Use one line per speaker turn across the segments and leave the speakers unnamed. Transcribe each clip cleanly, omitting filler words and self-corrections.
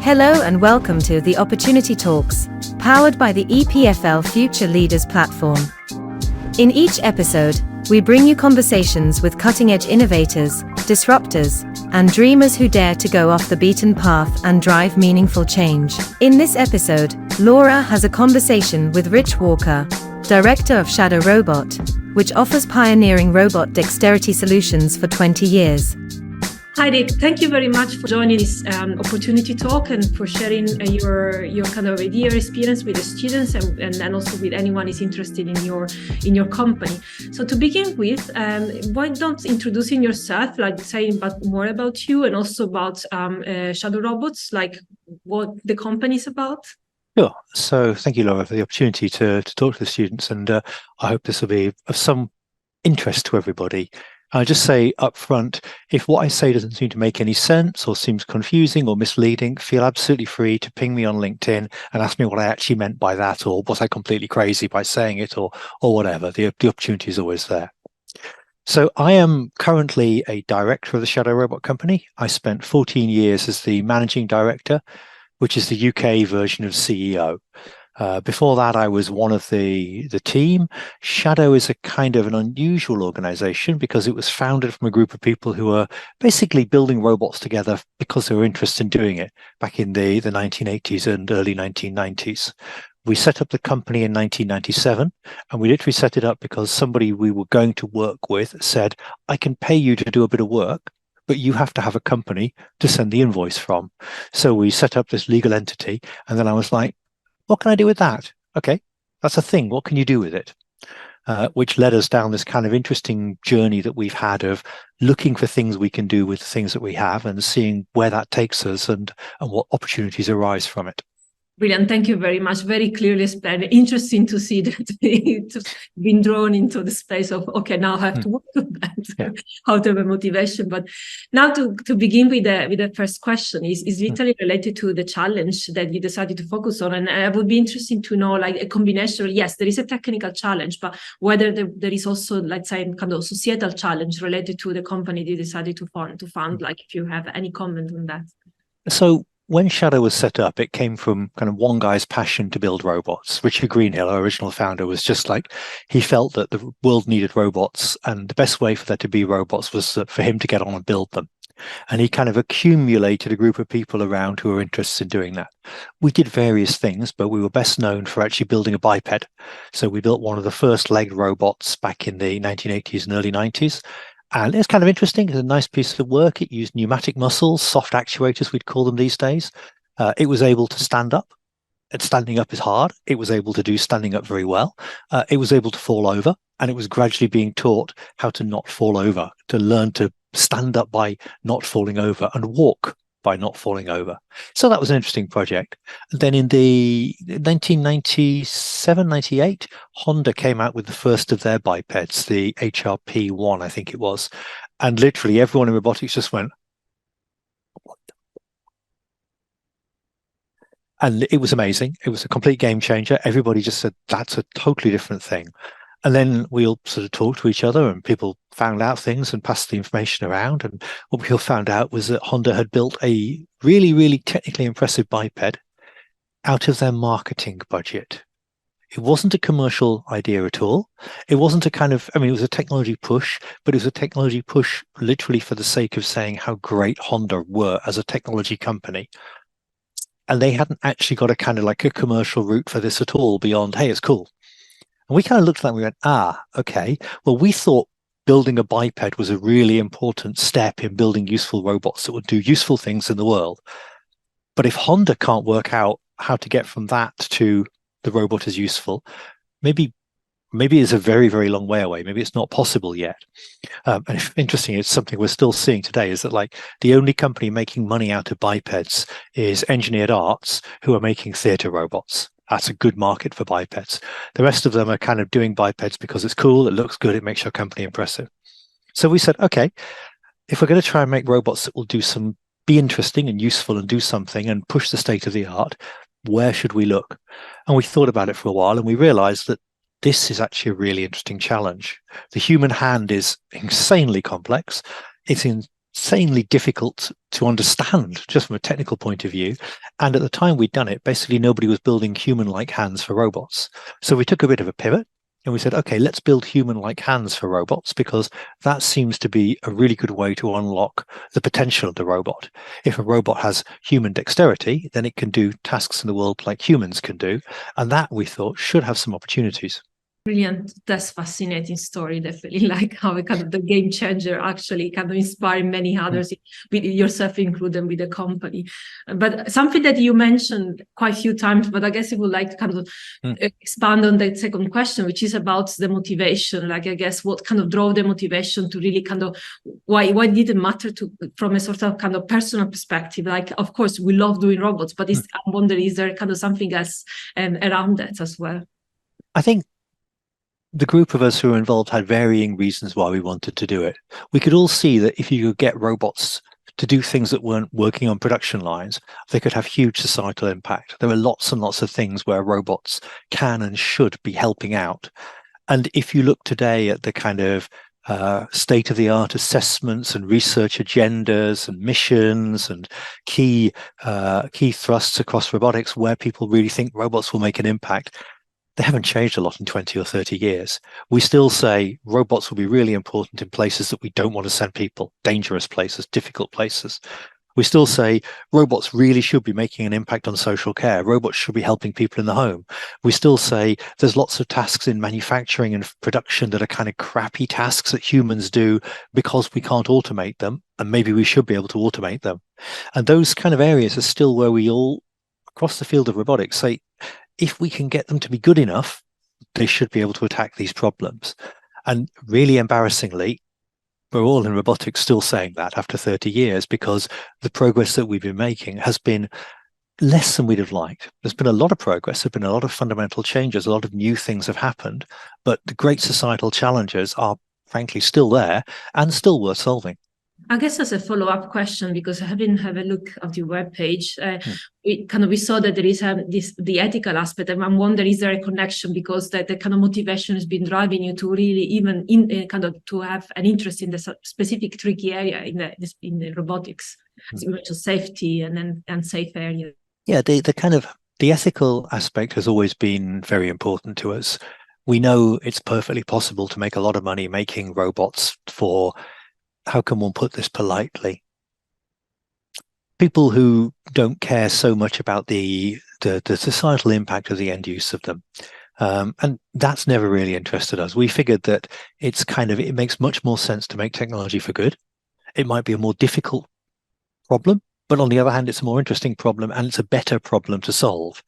Hello and welcome to the Opportunity Talks, powered by the EPFL Future Leaders platform. In each episode, we bring you conversations with cutting-edge innovators, disruptors, and dreamers who dare to go off the beaten path and drive meaningful change. In this episode, Laura has a conversation with Rich Walker, director of Shadow Robot, which offers pioneering robot dexterity solutions for 20 years.
Hi, Dick. Thank you very much for joining this opportunity talk and for sharing your kind of idea, experience with the students and also with anyone who is interested in your company. So to begin with, why don't introducing yourself, like saying more about you and also about Shadow Robots, like what the company is about?
Sure. So thank you, Laura, for the opportunity to talk to the students, and I hope this will be of some interest to everybody. I'll just say up front, if what I say doesn't seem to make any sense or seems confusing or misleading, feel absolutely free to ping me on LinkedIn and ask me what I actually meant by that, or was I completely crazy by saying it, or whatever. The opportunity is always there. So I am currently a director of the Shadow Robot Company. I spent 14 years as the managing director, which is the UK version of CEO. Before that, I was one of the team. Shadow is a kind of an unusual organization because it was founded from a group of people who were basically building robots together because they were interested in doing it back in the 1980s and early 1990s. We set up the company in 1997, and we literally set it up because somebody we were going to work with said, I can pay you to do a bit of work, but you have to have a company to send the invoice from. So we set up this legal entity, and then I was like, what can I do with that? Okay, that's a thing. What can you do with it? Which led us down this kind of interesting journey that we've had of looking for things we can do with the things that we have and seeing where that takes us and what opportunities arise from it.
Brilliant. Thank you very much. Very clearly explained. Interesting to see that it's been drawn into the space of, okay, now I have to work on that, how to have a motivation. But now to begin with the first question is literally related to the challenge that you decided to focus on. And I would be interested to know, like, a combination. Yes, there is a technical challenge, but whether there is also, let's say, kind of societal challenge related to the company you decided to fund, like if you have any comment on that.
So when Shadow was set up, it came from kind of one guy's passion to build robots. Richard Greenhill, our original founder, was just like, he felt that the world needed robots, and the best way for there to be robots was for him to get on and build them. And he kind of accumulated a group of people around who were interested in doing that. We did various things, but we were best known for actually building a biped. So we built one of the first legged robots back in the 1980s and early 90s. And it's kind of interesting. It's a nice piece of work. It used pneumatic muscles, soft actuators, we'd call them these days. It was able to stand up. And standing up is hard. It was able to do standing up very well. It was able to fall over. And it was gradually being taught how to not fall over, to learn to stand up by not falling over and walk by not falling over. So that was an interesting project. And then in the 1997, 98, Honda came out with the first of their bipeds, the HRP1, I think it was. And literally everyone in robotics just went, what the? And it was amazing. It was a complete game changer. Everybody just said, that's a totally different thing. And then we all sort of talked to each other, and people found out things and passed the information around. And what we all found out was that Honda had built a really, really technically impressive biped out of their marketing budget. It wasn't a commercial idea at all. It wasn't a kind of, it was a technology push, but it was a technology push literally for the sake of saying how great Honda were as a technology company. And they hadn't actually got a kind of like a commercial route for this at all beyond, hey, it's cool. And we kind of looked at that and we went, okay. Well, we thought building a biped was a really important step in building useful robots that would do useful things in the world. But if Honda can't work out how to get from that to the robot is useful, maybe it's a very, very long way away. Maybe it's not possible yet. And interesting, it's something we're still seeing today, is that like the only company making money out of bipeds is Engineered Arts, who are making theatre robots. That's a good market for bipeds. The rest of them are kind of doing bipeds because it's cool, it looks good, it makes your company impressive. So we said, okay, if we're going to try and make robots that will be interesting and useful and do something and push the state of the art, where should we look? And we thought about it for a while, and we realized that this is actually a really interesting challenge. The human hand is insanely complex. It's insanely difficult to understand just from a technical point of view. And at the time we'd done it, basically nobody was building human-like hands for robots. So we took a bit of a pivot and we said, okay, let's build human-like hands for robots, because that seems to be a really good way to unlock the potential of the robot. If a robot has human dexterity, then it can do tasks in the world like humans can do. And that, we thought, should have some opportunities.
Brilliant. That's fascinating story. Definitely like how a kind of the game changer actually kind of inspire many others, with yourself included, with the company. But something that you mentioned quite a few times, but I guess I would like to kind of expand on that second question, which is about the motivation. Like, I guess what kind of drove the motivation to really kind of why did it matter to from a sort of kind of personal perspective? Like, of course, we love doing robots, but I wonder, is there kind of something else around that as well?
I think the group of us who were involved had varying reasons why we wanted to do it. We could all see that if you could get robots to do things that weren't working on production lines, they could have huge societal impact. There are lots and lots of things where robots can and should be helping out. And if you look today at the kind of state-of-the-art assessments and research agendas and missions and key thrusts across robotics where people really think robots will make an impact, they haven't changed a lot in 20 or 30 years. We still say robots will be really important in places that we don't want to send people, dangerous places, difficult places. We still say robots really should be making an impact on social care. Robots should be helping people in the home. We still say there's lots of tasks in manufacturing and production that are kind of crappy tasks that humans do because we can't automate them, and maybe we should be able to automate them. And those kind of areas are still where we all, across the field of robotics, say, if we can get them to be good enough, they should be able to attack these problems. And really embarrassingly, we're all in robotics still saying that after 30 years, because the progress that we've been making has been less than we'd have liked. There's been a lot of progress, there've been a lot of fundamental changes, a lot of new things have happened, but the great societal challenges are frankly still there and still worth solving.
I guess as a follow-up question, because having have a look at your webpage, we saw that there is the ethical aspect, and I'm wondering, is there a connection, because the kind of motivation has been driving you to really even to have an interest in the specific tricky area in the robotics, so safety and safe area.
Yeah, the ethical aspect has always been very important to us. We know it's perfectly possible to make a lot of money making robots for, how can one put this politely, people who don't care so much about the societal impact of the end use of them. And that's never really interested us. We figured that it makes much more sense to make technology for good. It might be a more difficult problem, but on the other hand, it's a more interesting problem and it's a better problem to solve.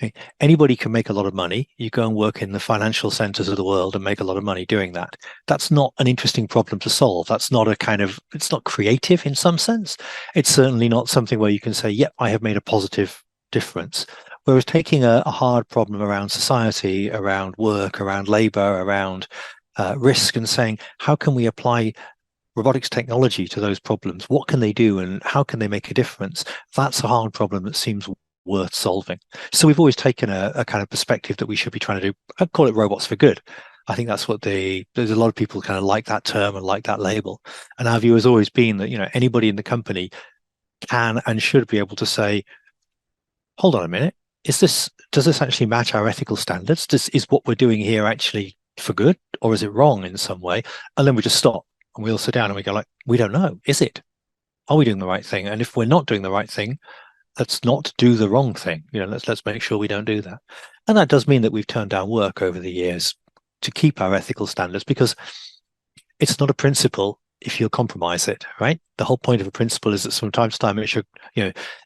Okay. Anybody can make a lot of money. You go and work in the financial centers of the world and make a lot of money doing that. That's not an interesting problem to solve. That's not it's not creative in some sense. It's certainly not something where you can say, yep, I have made a positive difference. Whereas taking a hard problem around society, around work, around labor, around risk, and saying, how can we apply robotics technology to those problems? What can they do and how can they make a difference? That's a hard problem that seems worth solving. So we've always taken a kind of perspective that we should be trying to do. I'd call it robots for good. I think that's what there's a lot of people kind of like that term and like that label. And our view has always been that, anybody in the company can and should be able to say, hold on a minute, does this actually match our ethical standards? Is what we're doing here actually for good, or is it wrong in some way? And then we just stop and we all sit down and we go like, we don't know. Is it? Are we doing the right thing? And if we're not doing the right thing, let's not do the wrong thing. Let's make sure we don't do that. And that does mean that we've turned down work over the years to keep our ethical standards, because it's not a principle if you'll compromise it, right? The whole point of a principle is that from time to time, it should,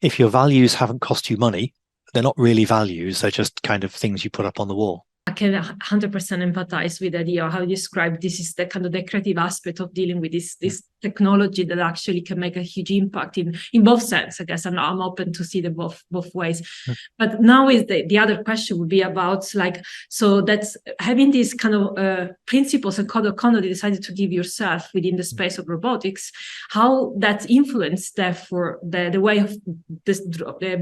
if your values haven't cost you money, they're not really values. They're just kind of things you put up on the wall.
I can 100% empathize with the idea of how you describe this is the kind of the creative aspect of dealing with this technology that actually can make a huge impact in both sense, I guess. And I'm open to see the both ways. But now is the other question would be about so that's having these kind of principles and code of conduct you decided to give yourself within the space of robotics, how that influenced therefore the way of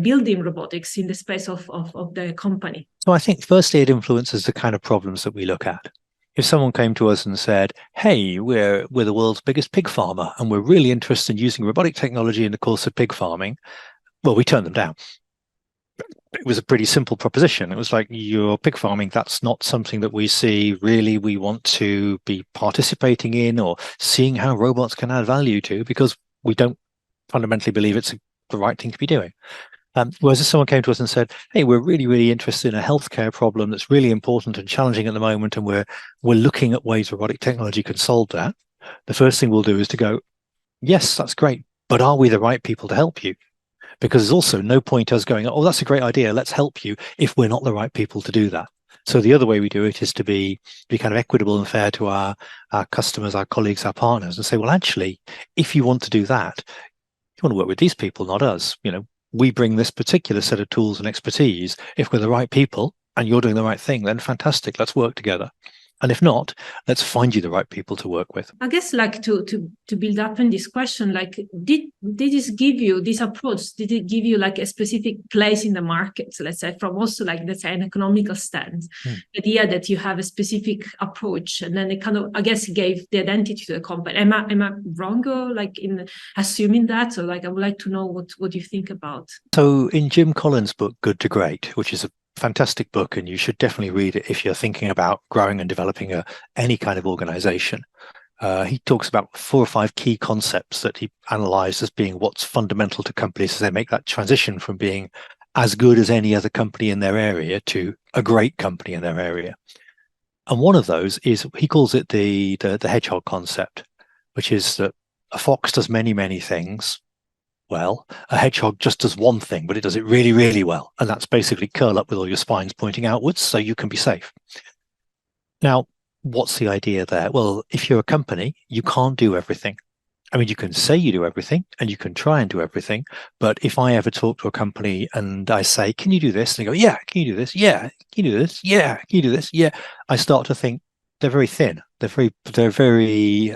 building robotics in the space of the company.
So I think firstly, it influences the kind of problems that we look at. If someone came to us and said, hey, we're the world's biggest pig farmer and we're really interested in using robotic technology in the course of pig farming, well, we turned them down. It was a pretty simple proposition. It was like, you're pig farming, that's not something that we see really we want to be participating in or seeing how robots can add value to, because we don't fundamentally believe it's the right thing to be doing. Whereas if someone came to us and said, hey, we're really, really interested in a healthcare problem that's really important and challenging at the moment, and we're looking at ways robotic technology can solve that, the first thing we'll do is to go, yes, that's great, but are we the right people to help you? Because there's also no point us going, oh, that's a great idea, let's help you, if we're not the right people to do that. So the other way we do it is to be kind of equitable and fair to our customers, our colleagues, our partners, and say, well, actually, if you want to do that, you want to work with these people, not us. We bring this particular set of tools and expertise. If we're the right people and you're doing the right thing, then fantastic, let's work together. And if not, let's find you the right people to work with.
I guess, like, to build up in this question, like, did this give you, this approach, did it give you like a specific place in the market? So let's say from also, like, let's say, an economical stance, the idea that you have a specific approach, and then it kind of, I guess, gave the identity to the company. Am I wrong, or like in assuming that? Or like, I would like to know what you think about.
So in Jim Collins' book, Good to Great, which is a fantastic book, and you should definitely read it if you're thinking about growing and developing any kind of organization. He talks about 4 or 5 key concepts that he analyzed as being what's fundamental to companies as they make that transition from being as good as any other company in their area to a great company in their area. And one of those is, he calls it the hedgehog concept, which is that a fox does many, many things well. A hedgehog just does one thing, but it does it really, really well. And that's basically curl up with all your spines pointing outwards so you can be safe. Now, what's the idea there? Well, if you're a company, you can't do everything. I mean, you can say you do everything and you can try and do everything. But if I ever talk to a company and I say, can you do this? And they go, yeah, can you do this? Yeah, can you do this? Yeah, can you do this? Yeah. I start to think they're very thin. They're very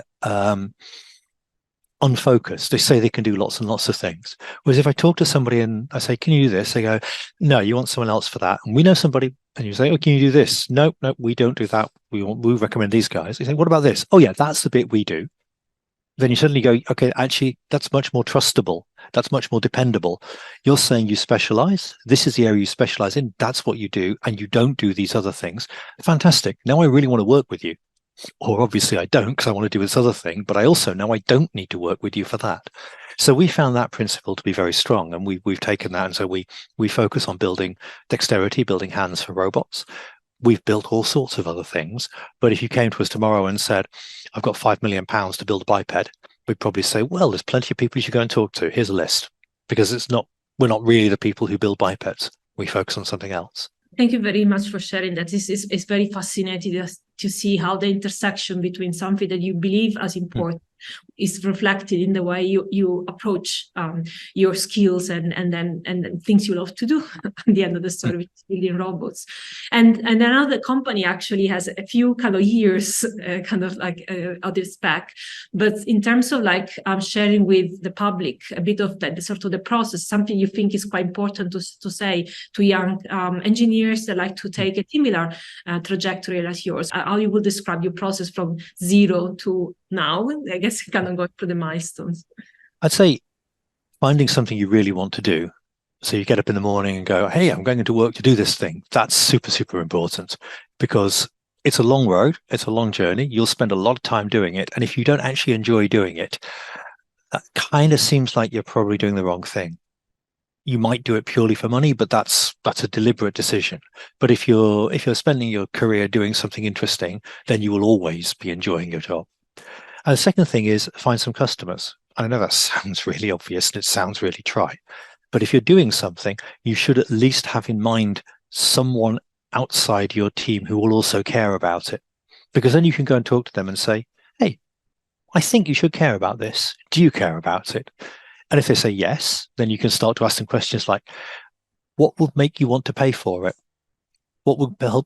unfocused. They say they can do lots and lots of things. Whereas if I talk to somebody and I say, can you do this? They go, no, you want someone else for that. And we know somebody. And you say, oh, can you do this? No, we don't do that. We recommend these guys. They say, what about this? Oh yeah, that's the bit we do. Then you suddenly go, okay, actually, that's much more trustable. That's much more dependable. You're saying you specialize. This is the area you specialize in. That's what you do. And you don't do these other things. Fantastic. Now I really want to work with you. Or obviously I don't, because I want to do this other thing, but I also know I don't need to work with you for that. So we found that principle to be very strong, and we've taken that, and so we focus on building dexterity, building hands for robots. We've built all sorts of other things, but if you came to us tomorrow and said, I've got £5 million to build a biped, we'd probably say, well, there's plenty of people you should go and talk to. Here's a list. Because we're not really the people who build bipeds. We focus on something else.
Thank you very much for sharing that. It's very fascinating to see how the intersection between something that you believe as important is reflected in the way you approach your skills and things you love to do at the end of the story, which is building robots. And another company actually has a few kind of years of this back, but in terms of like sharing with the public a bit of the sort of the process, something you think is quite important to say to young engineers that like to take a similar trajectory as yours, how you would describe your process from zero to now, I guess, kind of going through the milestones.
I'd say finding something you really want to do. So you get up in the morning and go, hey, I'm going into work to do this thing. That's super, super important, because it's a long road. It's a long journey. You'll spend a lot of time doing it. And if you don't actually enjoy doing it, that kind of seems like you're probably doing the wrong thing. You might do it purely for money, but that's a deliberate decision. But if you're spending your career doing something interesting, then you will always be enjoying your job. And the second thing is find some customers. I know that sounds really obvious and it sounds really trite, but if you're doing something, you should at least have in mind someone outside your team who will also care about it. Because then you can go and talk to them and say, hey, I think you should care about this. Do you care about it? And if they say yes, then you can start to ask them questions like, what would make you want to pay for it? What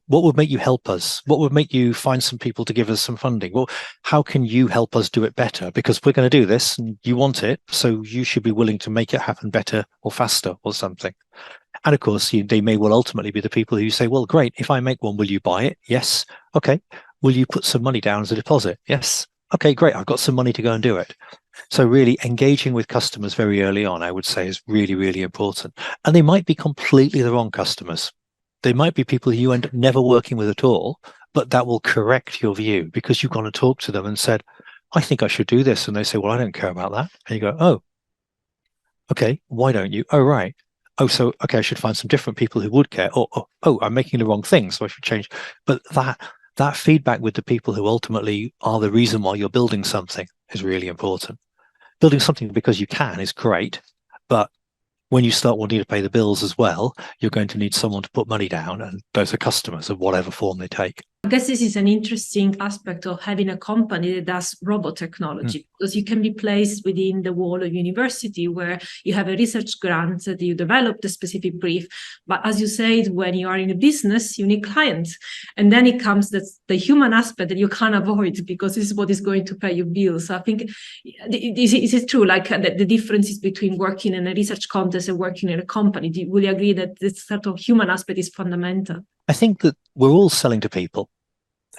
would make you help us? What would make you find some people to give us some funding? Well, how can you help us do it better? Because we're going to do this and you want it, so you should be willing to make it happen better or faster or something. And of course, they may well ultimately be the people who say, well, great, if I make one, will you buy it? Yes. Okay. Will you put some money down as a deposit? Yes. Okay, great. I've got some money to go and do it. So really engaging with customers very early on, I would say, is really, really important. And they might be completely the wrong customers. They might be people who you end up never working with at all, but that will correct your view because you've gone to talk to them and said, I think I should do this. And they say, well, I don't care about that. And you go, oh, okay, why don't you? Oh, right. Oh, so, okay, I should find some different people who would care. Or, oh, I'm making the wrong thing, so I should change. But that feedback with the people who ultimately are the reason why you're building something is really important. Building something because you can is great, but when you start wanting to pay the bills as well, you're going to need someone to put money down, and those are customers of whatever form they take.
I guess this is an interesting aspect of having a company that does robot technology, because you can be placed within the wall of university where you have a research grant that you develop the specific brief. But as you said, when you are in a business, you need clients. And then it comes the human aspect that you can't avoid because this is what is going to pay your bills. So I think, is it true, like the differences between working in a research contest and working in a company? Will you agree that this sort of human aspect is fundamental?
I think that we're all selling to people.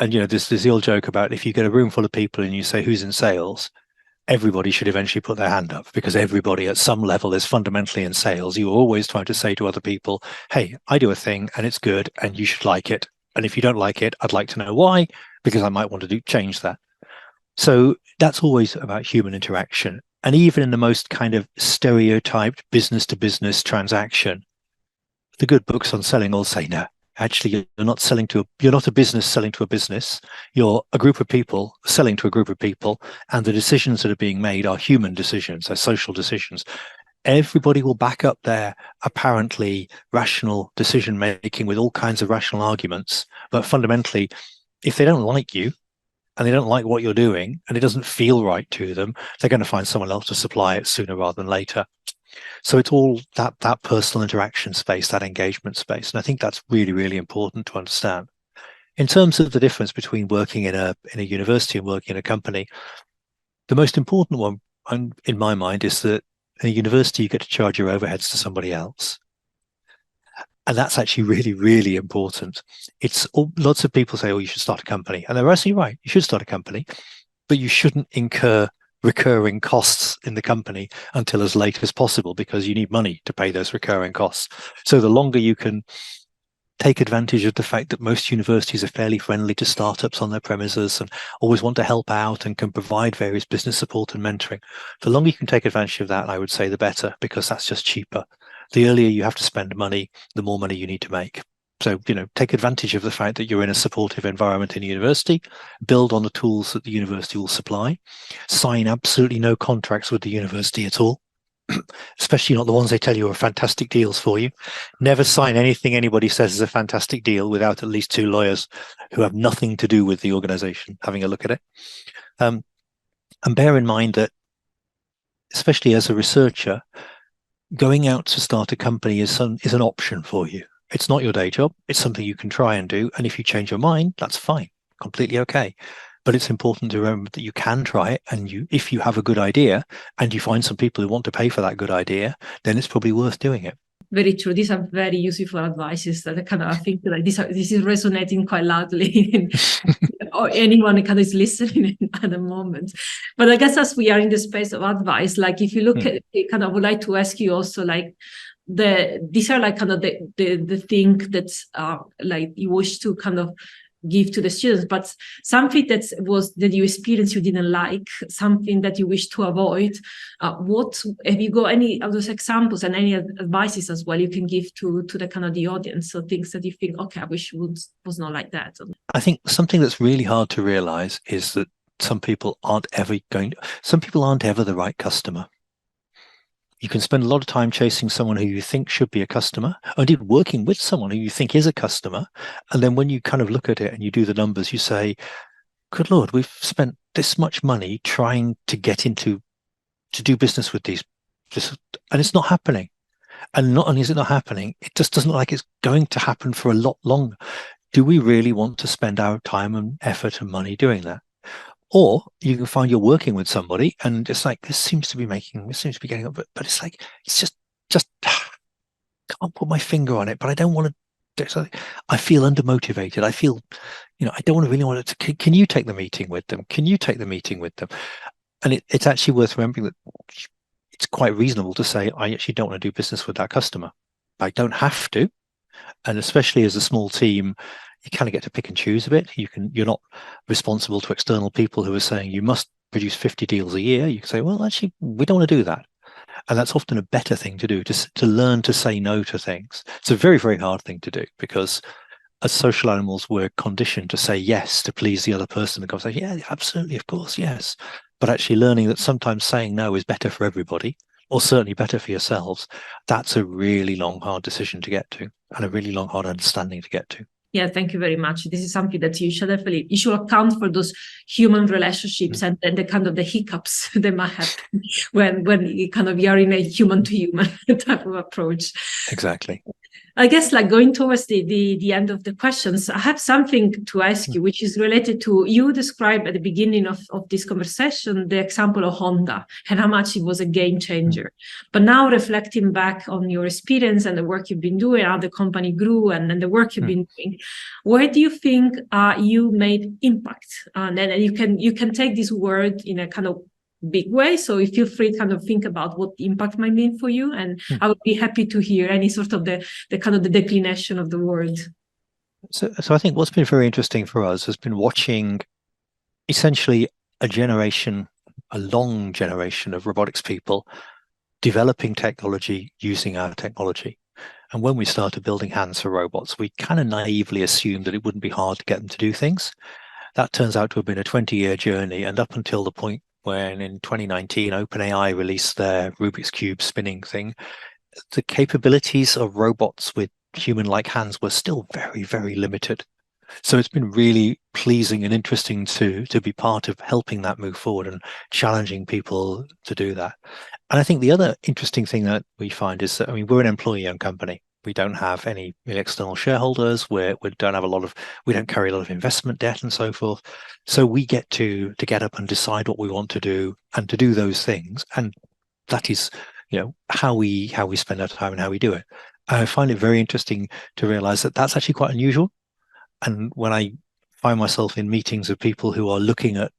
And, there's the old joke about if you get a room full of people and you say, who's in sales? Everybody should eventually put their hand up because everybody at some level is fundamentally in sales. You're always trying to say to other people, hey, I do a thing and it's good and you should like it. And if you don't like it, I'd like to know why, because I might want to change that. So that's always about human interaction. And even in the most kind of stereotyped business to business transaction, the good books on selling all say, no, actually, you're not a business selling to a business. You're a group of people selling to a group of people, and the decisions that are being made are human decisions, they're social decisions. Everybody will back up their apparently rational decision making with all kinds of rational arguments, but fundamentally, if they don't like you and they don't like what you're doing and it doesn't feel right to them, they're going to find someone else to supply it sooner rather than later. So it's all that personal interaction space, that engagement space. And I think that's really, really important to understand. In terms of the difference between working in a university and working in a company, the most important one, in my mind, is that in a university, you get to charge your overheads to somebody else. And that's actually really, really important. Lots of people say, oh, you should start a company. And they're actually right. You should start a company, but you shouldn't incur recurring costs in the company until as late as possible because you need money to pay those recurring costs. So the longer you can take advantage of the fact that most universities are fairly friendly to startups on their premises and always want to help out and can provide various business support and mentoring, the longer you can take advantage of that, I would say the better, because that's just cheaper. The earlier you have to spend money, the more money you need to make. So, take advantage of the fact that you're in a supportive environment in a university, build on the tools that the university will supply, sign absolutely no contracts with the university at all, especially not the ones they tell you are fantastic deals for you. Never sign anything anybody says is a fantastic deal without at least 2 lawyers who have nothing to do with the organization having a look at it. And bear in mind that, especially as a researcher, going out to start a company is an option for you. It's not your day job. It's something you can try and do. And if you change your mind, that's fine, completely okay. But it's important to remember that you can try it. And if you have a good idea and you find some people who want to pay for that good idea, then it's probably worth doing it.
Very true. These are very useful advices that I think like this is resonating quite loudly or anyone kind of is listening at the moment. But I guess as we are in the space of advice, like if you look at it, kind of would like to ask you also like these are like kind of the thing that's like you wish to kind of give to the students, but something that you experienced you didn't like, something that you wish to avoid. What have you got any of those examples and any advices as well you can give to the kind of the audience? So things that you think, okay, I wish was not like that.
I think something that's really hard to realize is that some people aren't ever the right customer. You can spend a lot of time chasing someone who you think should be a customer, or indeed working with someone who you think is a customer. And then when you kind of look at it and you do the numbers, you say, good Lord, we've spent this much money trying to get to do business with these, and it's not happening. And not only is it not happening, it just doesn't look like it's going to happen for a lot longer. Do we really want to spend our time and effort and money doing that? Or you can find you're working with somebody and it's like, this seems to be getting up, but it's like, it's just can't put my finger on it, but I don't want to I feel undermotivated. I feel, I don't really want to. Can you take the meeting with them? Can you take the meeting with them? And it's actually worth remembering that it's quite reasonable to say, I actually don't want to do business with that customer. I don't have to. And especially as a small team, you kind of get to pick and choose a bit. You're not responsible to external people who are saying you must produce 50 deals a year. You can say, well, actually, we don't want to do that. And that's often a better thing to do, to learn to say no to things. It's a very, very hard thing to do because as social animals, we're conditioned to say yes to please the other person and go say, yeah, absolutely, of course, yes. But actually learning that sometimes saying no is better for everybody, or certainly better for yourselves, that's a really long, hard decision to get to and a really long, hard understanding to get to.
Yeah, thank you very much. This is something that you should account for those human relationships and the kind of the hiccups that might happen when you kind of you're in a human to human type of approach.
Exactly.
I guess like going towards the end of the questions, I have something to ask you, which is related to, you described at the beginning of this conversation, the example of Honda and how much it was a game changer. But now reflecting back on your experience and the work you've been doing, how the company grew and the work you've been doing, where do you think you made impact? And you can take this word in a kind of big way, so feel free to kind of think about what the impact might mean for you, and I would be happy to hear any sort of the kind of the declination of the word.
So I think what's been very interesting for us has been watching essentially a long generation of robotics people developing technology using our technology. And when we started building hands for robots, we kind of naively assumed that it wouldn't be hard to get them to do things. That turns out to have been a 20-year journey, and up until the point when in 2019 OpenAI released their Rubik's Cube spinning thing, the capabilities of robots with human-like hands were still very, very limited. So it's been really pleasing and interesting to be part of helping that move forward and challenging people to do that. And I think the other interesting thing that we find is that, we're an employee-owned company. We don't have any external shareholders. We don't carry a lot of investment debt and so forth. So we get to get up and decide what we want to do and to do those things. And that is, how we spend our time and how we do it. I find it very interesting to realize that that's actually quite unusual. And when I find myself in meetings of people who are looking at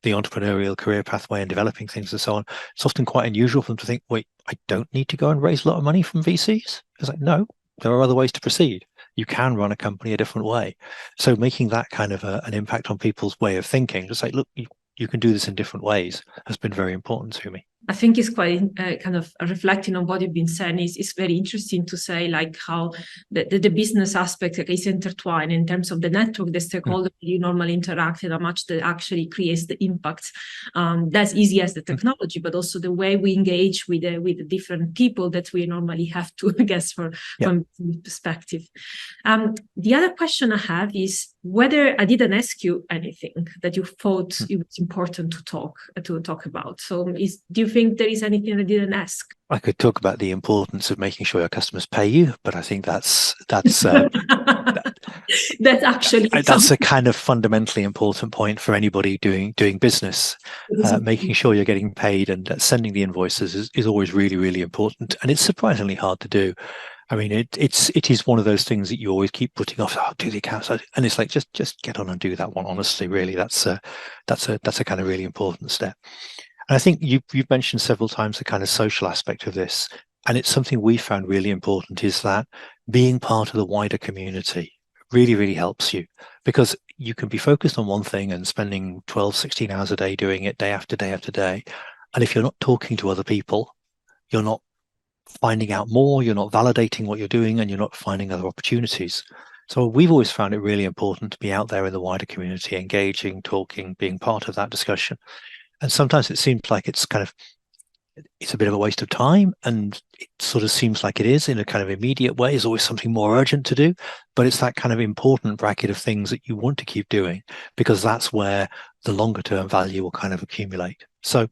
the entrepreneurial career pathway and developing things and so on, it's often quite unusual for them to think, wait, I don't need to go and raise a lot of money from VCs. It's like, no, there are other ways to proceed. You can run a company a different way. So making that kind of an impact on people's way of thinking, to say, look, you can do this in different ways, has been very important to me.
I think it's quite kind of reflecting on what you've been saying. It's very interesting to say like how the business aspect is intertwined in terms of the network, the stakeholder you normally interact, and how much that actually creates the impact. That's easy as the technology, but also the way we engage with the different people that we normally have to, I guess, from perspective. The other question I have is whether I didn't ask you anything that you thought it was important to talk about. So do you think there is anything I didn't ask?
I could talk about the importance of making sure your customers pay you, but I think that's
that's actually
that's a kind of fundamentally important point for anybody doing business. Making sure you're getting paid and sending the invoices is always really, really important, and it's surprisingly hard to do. It is one of those things that you always keep putting off. Oh, do the accounts, and it's like just get on and do that one. Honestly, really, that's a kind of really important step. And I think you've mentioned several times the kind of social aspect of this, and it's something we found really important, is that being part of the wider community really, really helps you, because you can be focused on one thing and spending 12, 16 hours a day doing it day after day after day. And if you're not talking to other people, you're not finding out more, you're not validating what you're doing, and you're not finding other opportunities. So we've always found it really important to be out there in the wider community, engaging, talking, being part of that discussion. And sometimes it seems like it's a bit of a waste of time, and it sort of seems like it is in a kind of immediate way. There's always something more urgent to do, but it's that kind of important bracket of things that you want to keep doing, because that's where the longer term value will kind of accumulate. So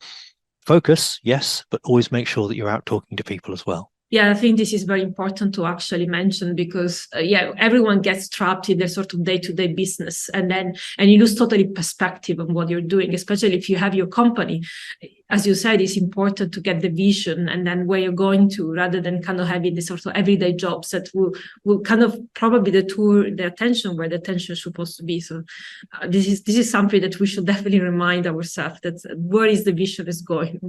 focus, yes, but always make sure that you're out talking to people as well.
Yeah, I think this is very important to actually mention, because everyone gets trapped in their sort of day-to-day business, and you lose totally perspective on what you're doing, especially if you have your company. as you said, it's important to get the vision and then where you're going to, rather than kind of having this sort of everyday jobs that will kind of probably detour the attention where the attention is supposed to be. So this is something that we should definitely remind ourselves, that where is the vision is going.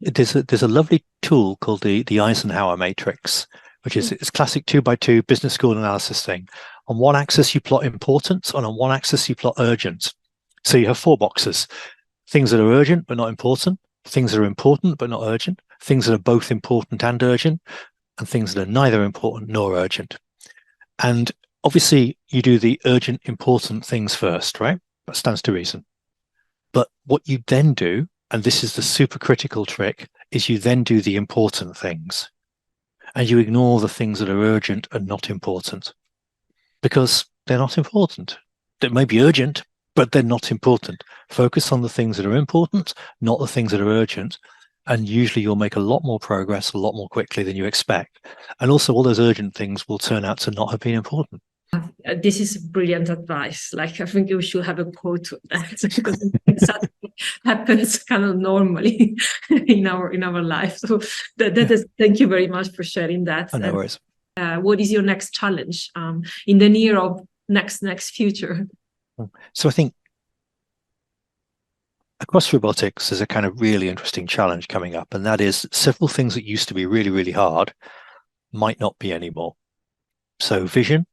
There's a lovely tool called the Eisenhower matrix, which is it's classic 2x2 business school analysis thing. On one axis you plot importance, and on one axis you plot urgent. So you have 4 boxes: things that are urgent but not important, things that are important but not urgent, things that are both important and urgent, and things that are neither important nor urgent. And obviously you do the urgent, important things first, right? That stands to reason. But what you then do, and this is the super critical trick, is you then do the important things. And you ignore the things that are urgent and not important, because they're not important. They may be urgent, but they're not important. Focus on the things that are important, not the things that are urgent. And usually you'll make a lot more progress a lot more quickly than you expect. And also all those urgent things will turn out to not have been important.
This is brilliant advice. Like, I think you should have a quote to that, because that happens kind of normally in our life. So that is, thank you very much for sharing that.
No worries.
What is your next challenge in the near or next future?
So I think across robotics there's a kind of really interesting challenge coming up, and that is several things that used to be really, really hard might not be anymore. So vision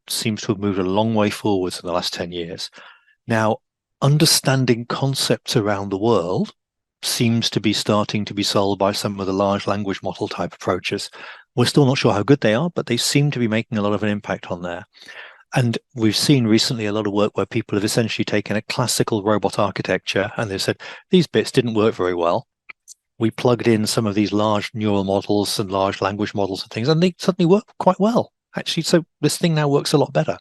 seems to have moved a long way forwards in the last 10 years. Now, understanding concepts around the world seems to be starting to be solved by some of the large language model type approaches. We're still not sure how good they are, but they seem to be making a lot of an impact on there. And we've seen recently a lot of work where people have essentially taken a classical robot architecture and they've said, these bits didn't work very well. We plugged in some of these large neural models and large language models and things, and they suddenly work quite well, actually. So this thing now works a lot better.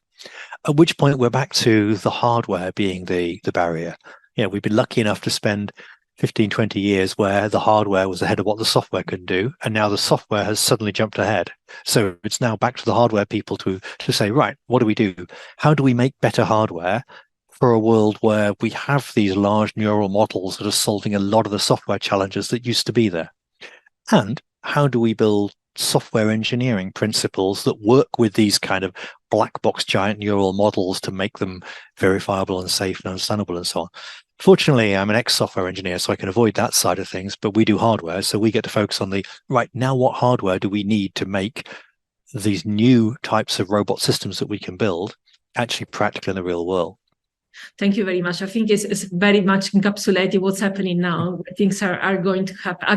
At which point we're back to the hardware being the barrier. You know, we've been lucky enough to spend 15, 20 years where the hardware was ahead of what the software could do, and now the software has suddenly jumped ahead. So it's now back to the hardware people to say, right, what do we do? How do we make better hardware for a world where we have these large neural models that are solving a lot of the software challenges that used to be there? And how do we build software engineering principles that work with these kind of black box giant neural models to make them verifiable and safe and understandable and so on? Fortunately, I'm an ex-software engineer, so I can avoid that side of things, but we do hardware, so we get to focus on right now, what hardware do we need to make these new types of robot systems that we can build actually practical in the real world?
Thank you very much. I think it's very much encapsulated what's happening now. Things are going to happen.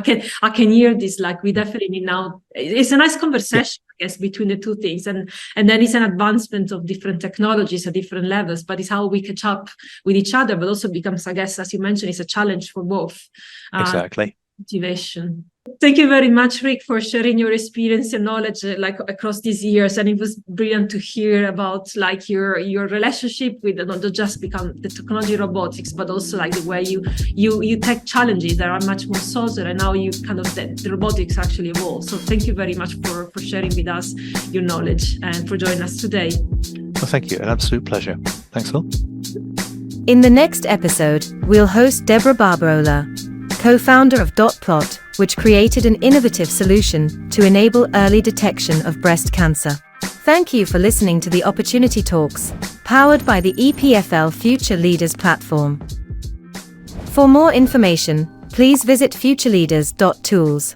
I can hear this, like we definitely need now. It's a nice conversation, I guess, between the two things. And then it's an advancement of different technologies at different levels, but it's how we catch up with each other, but also becomes, I guess, as you mentioned, it's a challenge for both.
Exactly.
Motivation. Thank you very much, Rick, for sharing your experience and knowledge like across these years. And it was brilliant to hear about like your relationship with not just become the technology robotics, but also like the way you take challenges that are much more solved, and now you kind of the robotics actually evolve. So thank you very much for sharing with us your knowledge and for joining us today.
Well, thank you. An absolute pleasure. Thanks all.
In the next episode, we'll host Deborah Barbarola, co-founder of Dotplot, which created an innovative solution to enable early detection of breast cancer. Thank you for listening to the Opportunity Talks, powered by the EPFL Future Leaders platform. For more information, please visit futureleaders.tools.